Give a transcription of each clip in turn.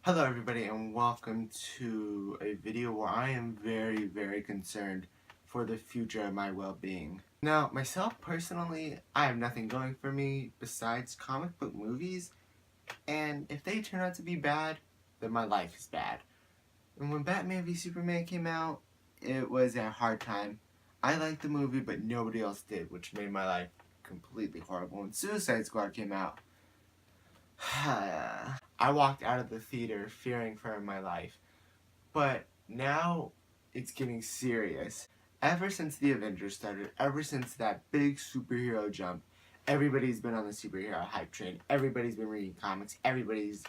Hello everybody and welcome to a video where I am very concerned for the future of my well-being. Now, myself personally, I have nothing going for me besides comic book movies, and if they turn out to be bad, then my life is bad. And when Batman v Superman came out, it was a hard time. I liked the movie, but nobody else did, which made my life completely horrible. When Suicide Squad came out, I walked out of the theater fearing for my life. But now it's getting serious. Ever since the Avengers started, ever since that big superhero jump, everybody's been on the superhero hype train. Everybody's been reading comics. Everybody's,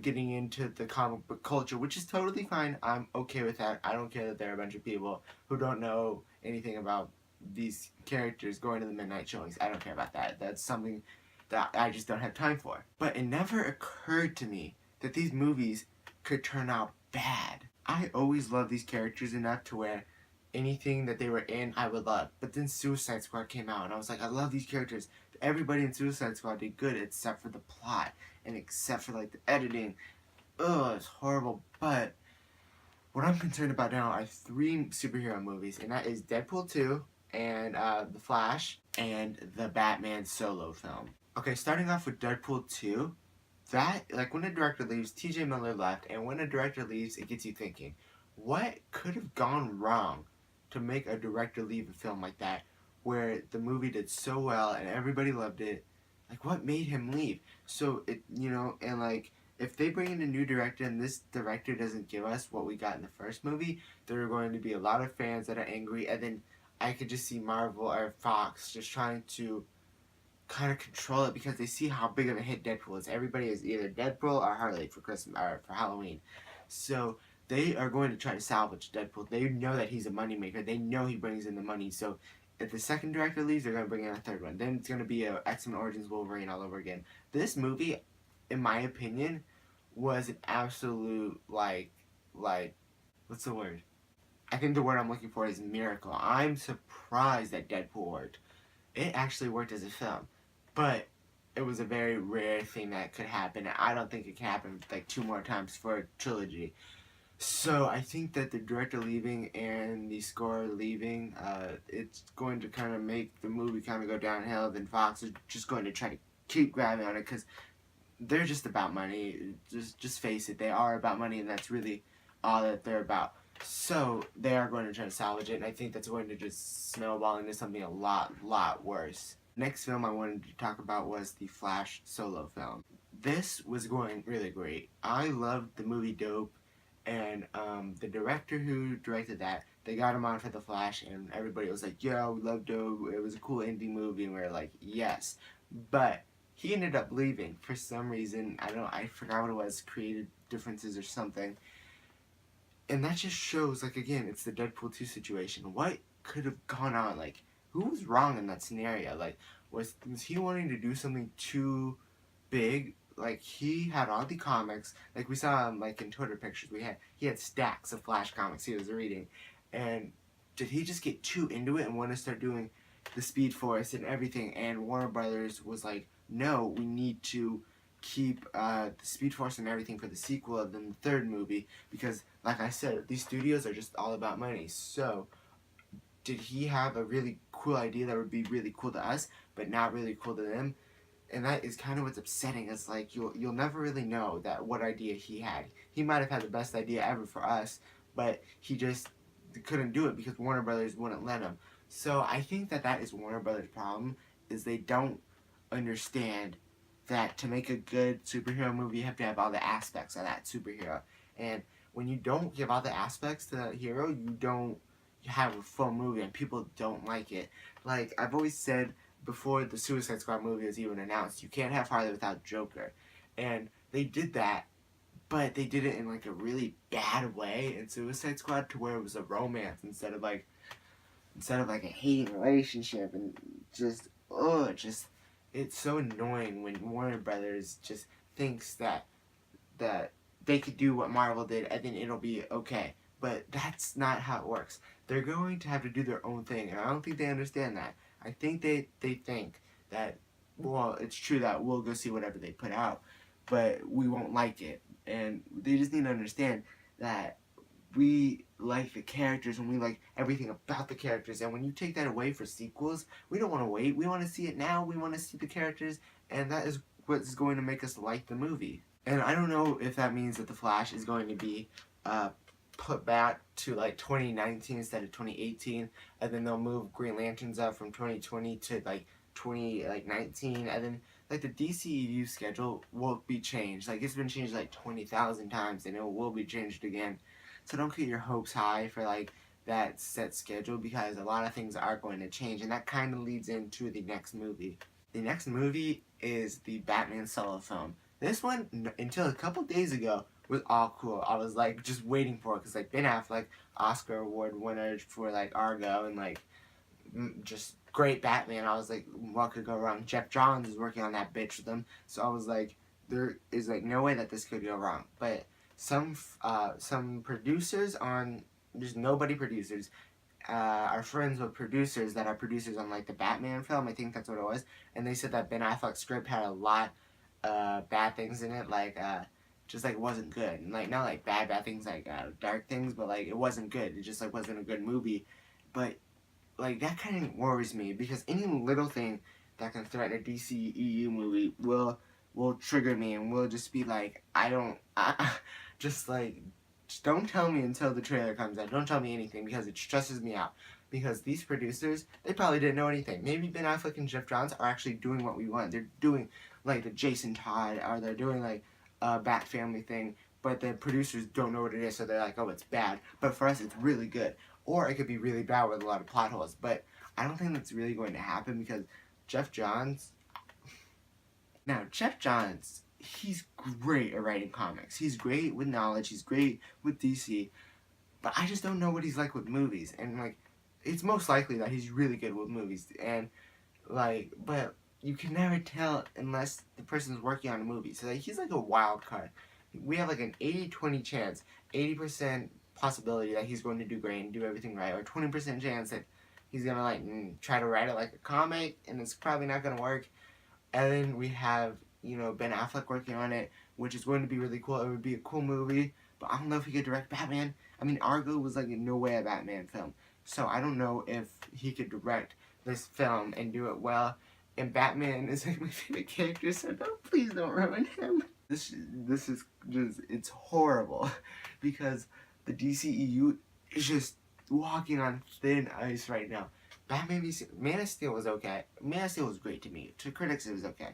getting into the comic book culture, which is totally fine. I'm okay with that. I don't care that there are a bunch of people who don't know anything about these characters going to the midnight showings. I don't care about that. That's something that I just don't have time for. But it never occurred to me that these movies could turn out bad. I always loved these characters enough to where anything that they were in, I would love. But then Suicide Squad came out, and I was like, I love these characters. Everybody in Suicide Squad did good except for the plot, and except for, like, the editing. Ugh, it's horrible. But what I'm concerned about now are 3 superhero movies, and that is Deadpool 2, and The Flash, and the Batman solo film. Okay, starting off with Deadpool 2, that, like, when a director leaves, TJ Miller left, and when a director leaves, it gets you thinking, what could have gone wrong to make a director leave a film like that, where the movie did so well and everybody loved it? Like, what made him leave? So, and like, if they bring in a new director and this director doesn't give us what we got in the first movie, there are going to be a lot of fans that are angry, and then I could just see Marvel or Fox just trying to kind of control it because they see how big of a hit Deadpool is. Everybody is either Deadpool or Harley for Christmas or for Halloween. So they are going to try to salvage Deadpool. They know that he's a moneymaker. They know he brings in the money. So if the second director leaves, they're going to bring in a third one. Then it's going to be a X-Men Origins Wolverine all over again. This movie, in my opinion, was an absolute, what's the word? I think the word I'm looking for is miracle. I'm surprised that Deadpool worked. It actually worked as a film. But it was a very rare thing that could happen. I don't think it can happen like 2 more times for a trilogy. So I think that the director leaving and the score leaving, it's going to kind of make the movie kind of go downhill. Then Fox is just going to try to keep grabbing on it because they're just about money. Just face it, they are about money, and that's really all that they're about. So they are going to try to salvage it, and I think that's going to just snowball into something a lot worse. Next film I wanted to talk about was the Flash solo film. This was going really great. I loved the movie Dope, and the director who directed that, they got him on for the Flash, and everybody was like, yo, we love Dope, it was a cool indie movie, and we were like, yes. But he ended up leaving for some reason. I forgot what it was, creative differences or something. And that just shows, like, again, it's the Deadpool 2 situation. What could have gone on? Like, who was wrong in that scenario? Like, was he wanting to do something too big? Like, he had all the comics. Like, we saw him, like, in Twitter pictures. He had stacks of Flash comics he was reading. And did he just get too into it and want to start doing the Speed Force and everything? And Warner Brothers was like, no, we need to keep the Speed Force and everything for the sequel and then the third movie, because, like I said, these studios are just all about money. So did he have a really cool idea that would be really cool to us but not really cool to them? And that is kind of what's upsetting. It's like you'll never really know that what idea he had. He might have had the best idea ever for us, but he just couldn't do it because Warner Brothers wouldn't let him. So I think that is Warner Brothers' problem, is they don't understand that to make a good superhero movie, you have to have all the aspects of that superhero. And when you don't give all the aspects to that hero, you don't have a full movie, and people don't like it. Like, I've always said before the Suicide Squad movie was even announced, you can't have Harley without Joker. And they did that, but they did it in, like, a really bad way in Suicide Squad, to where it was a romance instead of like a hating relationship, and just it's so annoying when Warner Brothers just thinks that they could do what Marvel did and then it'll be okay. But that's not how it works. They're going to have to do their own thing, and I don't think they understand that. I think they think that, well, it's true that we'll go see whatever they put out, but we won't like it. and they just need to understand that we like the characters and we like everything about the characters, and when you take that away for sequels, we don't want to wait. We want to see it now. We want to see the characters, and that is what's going to make us like the movie. And I don't know if that means that the Flash is going to be uh, put back to like 2019 instead of 2018, and then they'll move Green Lanterns up from 2020 to like 2019, and then like the DCEU schedule will be changed. Like it's been changed like 20,000 times, and it will be changed again. So don't get your hopes high for like that set schedule, because a lot of things are going to change, and that kind of leads into the next movie. The next movie is the Batman solo film. This one, until a couple days ago, was all cool. I was like just waiting for it because like Ben Affleck, Oscar award winner for like Argo, and like just great Batman. I was like, what could go wrong? Geoff Johns is working on that bitch with them, so I was like, there is like no way that this could go wrong. But some producers on just nobody producers are friends with producers that are producers on like the Batman film. I think that's what it was, and they said that Ben Affleck's script had a lot bad things in it, like just like wasn't good, and like not like bad things like dark things, but like it wasn't good. It just like wasn't a good movie. But like that kind of worries me, because any little thing that can threaten a DCEU movie will trigger me, and will just be like, just like, just don't tell me until the trailer comes out. Don't tell me anything, because it stresses me out. Because these producers, they probably didn't know anything. Maybe Ben Affleck and Geoff Johns are actually doing what we want. They're doing like the Jason Todd, or they're doing like a Bat Family thing, but the producers don't know what it is, so they're like, oh, it's bad. But for us, it's really good. Or it could be really bad with a lot of plot holes. But I don't think that's really going to happen, because Geoff Johns... Now, Geoff Johns, he's great at writing comics. He's great with knowledge. He's great with DC. But I just don't know what he's like with movies. And, like, it's most likely that he's really good with movies. And, like, but you can never tell unless the person's working on a movie. So, like, he's like a wild card. We have, like, an 80-20 chance. 80% possibility that he's going to do great and do everything right, or 20% chance that he's gonna like try to write it like a comic and it's probably not gonna work. And then we have, you know, Ben Affleck working on it, which is going to be really cool. It would be a cool movie, but I don't know if he could direct Batman. I mean, Argo was like in no way a Batman film, so I don't know if he could direct this film and do it well. And Batman is like my favorite character, so please don't ruin him. This is just, it's horrible, because the DCEU is just walking on thin ice right now. Batman v Man of Steel was okay. Man of Steel was great to me. To critics, it was okay.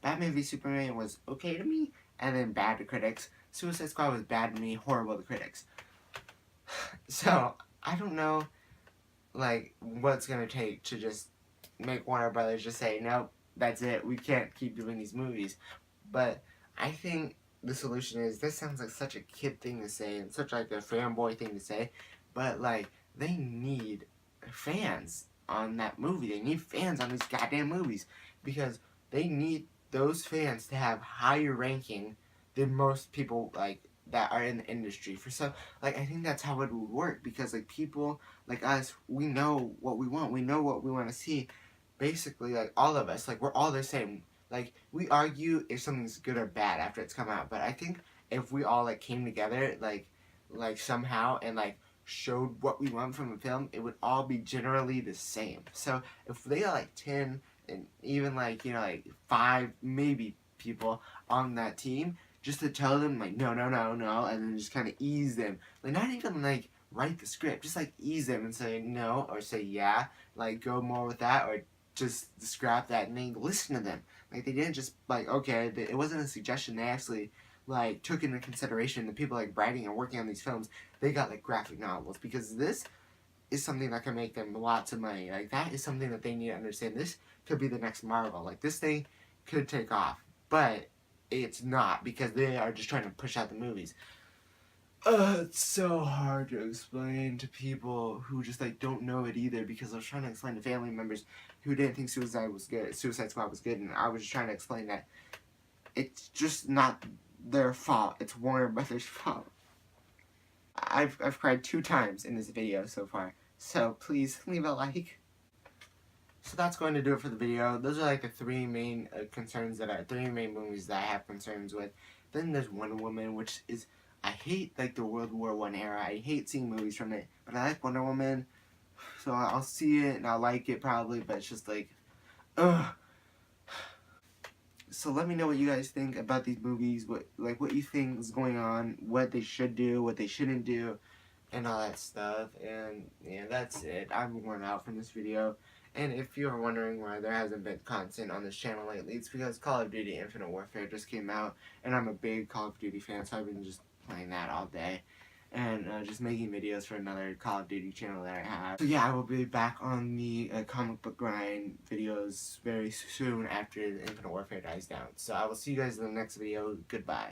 Batman v Superman was okay to me, and then bad to critics. Suicide Squad was bad to me, horrible to critics. So, I don't know, like, what's gonna take to just make Warner Brothers just say, nope, that's it, we can't keep doing these movies. But I think the solution is, this sounds like such a kid thing to say and such like a fanboy thing to say, but like they need fans on that movie. They need fans on these goddamn movies, because they need those fans to have higher ranking than most people like that are in the industry. For some, like I think that's how it would work, because like people like us, we know what we want. We know what we want to see. Basically, like all of us, like we're all the same. Like, we argue if something's good or bad after it's come out, but I think if we all, like, came together, like somehow, and, like, showed what we want from a film, it would all be generally the same. So, if they got, like, 10, and even, like, you know, like, 5, maybe, people on that team, just to tell them, like, no, and then just kind of ease them. Like, not even, like, write the script, just, like, ease them and say no, or say yeah, like, go more with that, or just scrap that, and then listen to them. Like, they didn't just, like, okay, it wasn't a suggestion. They actually, like, took into consideration the people, like, writing and working on these films. They got, like, graphic novels, because this is something that can make them lots of money. Like, that is something that they need to understand. This could be the next Marvel. Like, this thing could take off, but it's not, because they are just trying to push out the movies. It's so hard to explain to people who just, like, don't know it either, because I was trying to explain to family members who didn't think Suicide Squad was good, and I was just trying to explain that it's just not their fault. It's Warner Brothers' fault. I've cried 2 times in this video so far, so please leave a like. So that's going to do it for the video. Those are like the 3 main concerns 3 main movies that I have concerns with. Then there's Wonder Woman, which is, I hate like the World War One era. I hate seeing movies from it, but I like Wonder Woman, so I'll see it and I'll like it probably. But it's just like, ugh. So let me know what you guys think about these movies. What you think is going on, what they should do, what they shouldn't do, and all that stuff. And yeah, that's it. I'm worn out from this video. And if you're wondering why there hasn't been content on this channel lately, it's because Call of Duty Infinite Warfare just came out, and I'm a big Call of Duty fan, so I've been just playing that all day. And just making videos for another Call of Duty channel that I have. So yeah, I will be back on the comic book grind videos very soon after Infinite Warfare dies down. So I will see you guys in the next video. Goodbye.